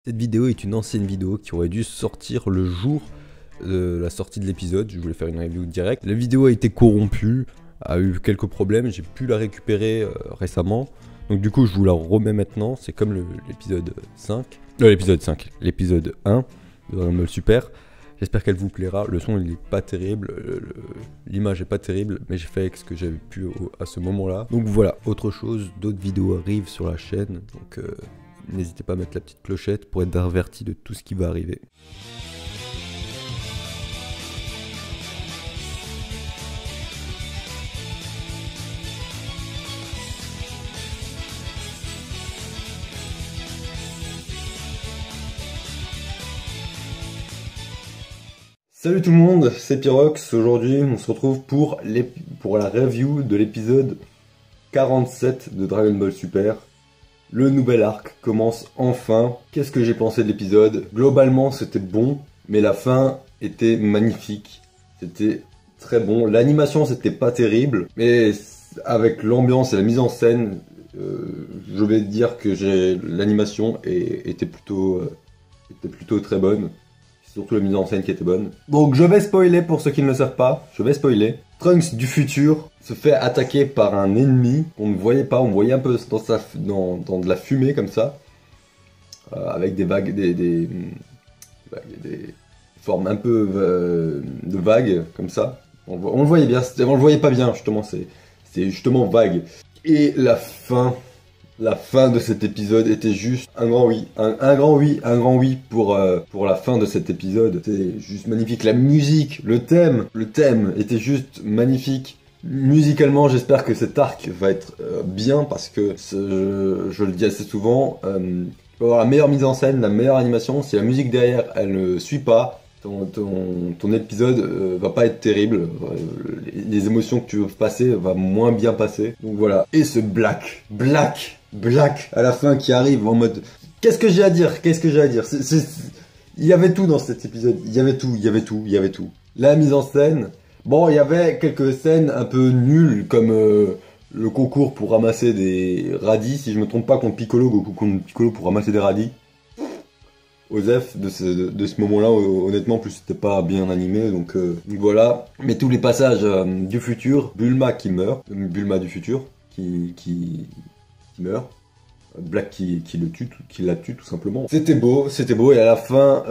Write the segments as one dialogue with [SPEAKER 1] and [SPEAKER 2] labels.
[SPEAKER 1] Cette vidéo est une ancienne vidéo qui aurait dû sortir le jour de la sortie de l'épisode. Je voulais faire une review directe. La vidéo a été corrompue, a eu quelques problèmes, j'ai pu la récupérer récemment. Donc du coup je vous la remets maintenant, c'est comme l'épisode 5. L'épisode 1 de Dragon Ball Super. J'espère qu'elle vous plaira, le son il est pas terrible, l'image est pas terrible, mais j'ai fait avec ce que j'avais pu à ce moment là. Donc voilà, autre chose, d'autres vidéos arrivent sur la chaîne, donc n'hésitez pas à mettre la petite clochette pour être averti de tout ce qui va arriver. Salut tout le monde, c'est Pyrox. Aujourd'hui on se retrouve pour la review de l'épisode 47 de Dragon Ball Super. Le nouvel arc commence enfin. Qu'est-ce que j'ai pensé de l'épisode? Globalement c'était bon, mais la fin était magnifique. C'était très bon. L'animation c'était pas terrible, mais avec l'ambiance et la mise en scène, je vais dire que l'animation était plutôt très bonne. Surtout la mise en scène qui était bonne. Donc je vais spoiler pour ceux qui ne le savent pas, je vais spoiler. Trunks du futur se fait attaquer par un ennemi qu'on ne voyait pas, on voyait un peu dans de la fumée comme ça. Avec des vagues, des formes un peu de vagues comme ça. On le voyait bien, on le voyait pas bien justement, c'est justement vague. Et la fin de cet épisode était juste un grand oui. Un grand oui pour la fin de cet épisode. C'était juste magnifique. La musique, le thème était juste magnifique. Musicalement, j'espère que cet arc va être bien parce que je le dis assez souvent, tu peux avoir la meilleure mise en scène, la meilleure animation. Si la musique derrière, elle ne suit pas, ton épisode va pas être terrible, les émotions que tu veux passer va moins bien passer. Donc voilà. Et ce Black à la fin qui arrive en mode qu'est-ce que j'ai à dire, il y avait tout dans cet épisode, il y avait tout. La mise en scène, bon il y avait quelques scènes un peu nulles comme le concours pour ramasser des radis, si je me trompe pas, contre Piccolo, Goku contre Piccolo pour ramasser des radis. Osef de ce moment-là, honnêtement, plus c'était pas bien animé, donc voilà. Mais tous les passages du futur, Bulma qui meurt, Bulma du futur qui meurt, Black qui la tue tout simplement. C'était beau, et à la fin,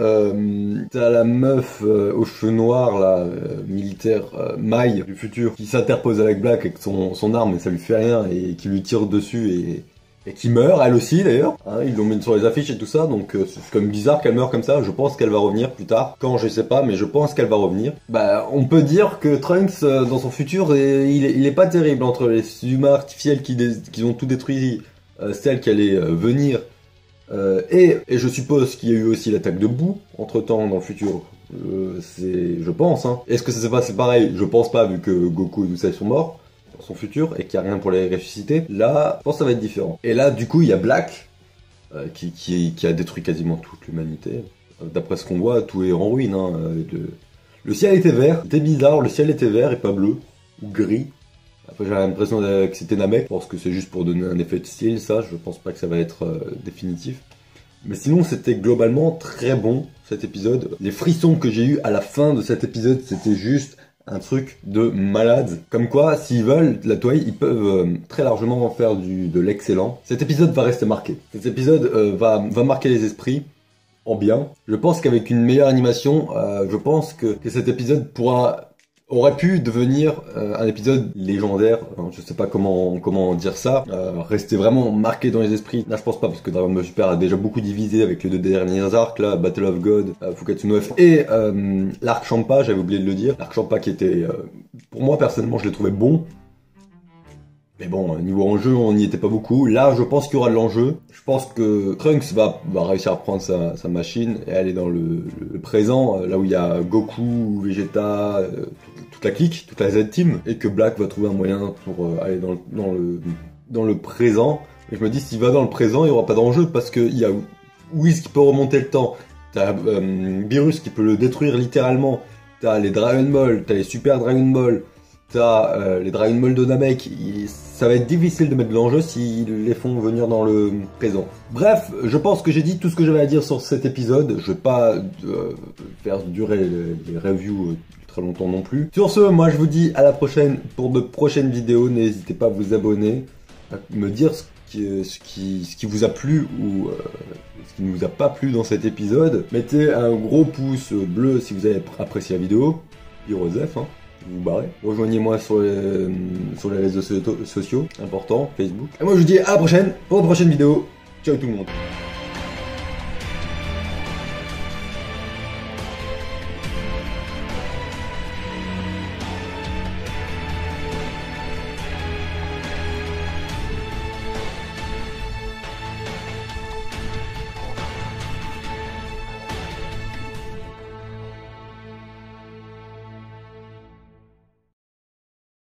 [SPEAKER 1] t'as la meuf aux cheveux noirs, là, militaire, Mai du futur, qui s'interpose avec Black avec son arme, et ça lui fait rien, et qui lui tire dessus, et qui meurt, elle aussi d'ailleurs, hein, ils l'ont mis sur les affiches et tout ça, donc c'est comme bizarre qu'elle meure comme ça, je pense qu'elle va revenir plus tard, quand je sais pas, mais je pense qu'elle va revenir. Bah, on peut dire que Trunks, dans son futur, il est pas terrible, entre les humains artificiels qui ont tout détruit, celle qui allait venir, et je suppose qu'il y a eu aussi l'attaque de Boo, entre temps, dans le futur, je pense, hein. Est-ce que ça s'est passé pareil? Je pense pas, vu que Goku et tout ça, ils sont morts. Son futur et qu'il n'y a rien pour les ressusciter, là, je pense que ça va être différent. Et là, du coup, il y a Black qui a détruit quasiment toute l'humanité. D'après ce qu'on voit, tout est en ruine. Hein. Le ciel était vert, c'était bizarre, le ciel était vert et pas bleu, ou gris. Après, j'ai l'impression que c'était Namek, je pense que c'est juste pour donner un effet de style, ça, je pense pas que ça va être définitif. Mais sinon, c'était globalement très bon, cet épisode. Les frissons que j'ai eu à la fin de cet épisode, c'était juste un truc de malade. Comme quoi, s'ils veulent, la Toei, ils peuvent très largement faire de l'excellent. Cet épisode va rester marqué. Cet épisode va marquer les esprits en bien. Je pense qu'avec une meilleure animation, je pense que cet épisode aurait pu devenir un épisode légendaire. Je sais pas comment dire ça. Rester vraiment marqué dans les esprits. Là, je pense pas, parce que Dragon Ball Super a déjà beaucoup divisé avec les deux derniers arcs, là, Battle of God, Fukatsu no F, et l'arc Champa, j'avais oublié de le dire. L'arc Champa qui était, pour moi, personnellement, je l'ai trouvé bon. Mais bon, niveau enjeu, on n'y était pas beaucoup. Là, je pense qu'il y aura de l'enjeu. Je pense que Trunks va réussir à prendre sa machine et aller dans le présent, là où il y a Goku, Vegeta, toute la clique, toute la Z-Team, et que Black va trouver un moyen pour aller dans le présent. Et je me dis, s'il va dans le présent, il n'y aura pas d'enjeu, parce que il y a Whis qui peut remonter le temps, t'as Beerus qui peut le détruire littéralement, t'as les Dragon Ball, t'as les Super Dragon Ball, les Dragon Ball de Namek, ça va être difficile de mettre de l'enjeu s'ils les font venir dans le présent. Bref, je pense que j'ai dit tout ce que j'avais à dire sur cet épisode. Je vais pas faire durer les reviews très longtemps non plus. Sur ce, moi je vous dis à la prochaine pour de prochaines vidéos. N'hésitez pas à vous abonner, à me dire ce qui vous a plu ou ce qui ne vous a pas plu dans cet épisode. Mettez un gros pouce bleu si vous avez apprécié la vidéo. Hirosef, hein. Vous barrez. Rejoignez-moi sur les réseaux sociaux, important, Facebook. Et moi je vous dis à la prochaine pour une prochaine vidéo. Ciao tout le monde.